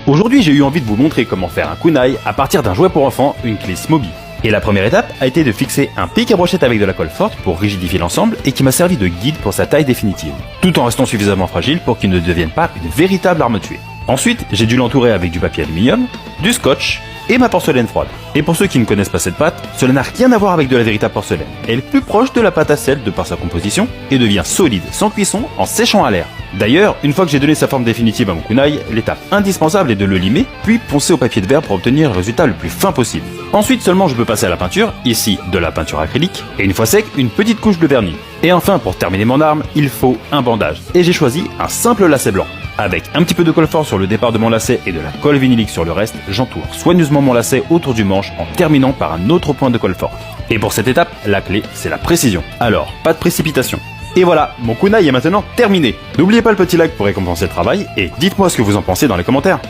Aujourd'hui, j'ai eu envie de vous montrer comment faire un kunai à partir d'un jouet pour enfants, une clé Smoby. Et la première étape a été de fixer un pic à brochette avec de la colle forte pour rigidifier l'ensemble et qui m'a servi de guide pour sa taille définitive, tout en restant suffisamment fragile pour qu'il ne devienne pas une véritable arme tuée. Ensuite, j'ai dû l'entourer avec du papier aluminium, du scotch et ma porcelaine froide. Et pour ceux qui ne connaissent pas cette pâte, cela n'a rien à voir avec de la véritable porcelaine. Elle est plus proche de la pâte à sel de par sa composition et devient solide sans cuisson en séchant à l'air. D'ailleurs, une fois que j'ai donné sa forme définitive à mon kunai, l'étape indispensable est de le limer, puis poncer au papier de verre pour obtenir le résultat le plus fin possible. Ensuite seulement je peux passer à la peinture, ici de la peinture acrylique, et une fois sec, une petite couche de vernis. Et enfin, pour terminer mon arme, il faut un bandage. Et j'ai choisi un simple lacet blanc. Avec un petit peu de colle forte sur le départ de mon lacet et de la colle vinylique sur le reste, j'entoure soigneusement mon lacet autour du manche en terminant par un autre point de colle forte. Et pour cette étape, la clé, c'est la précision. Alors, pas de précipitation. Et voilà, mon kunai est maintenant terminé. N'oubliez pas le petit like pour récompenser le travail et dites-moi ce que vous en pensez dans les commentaires.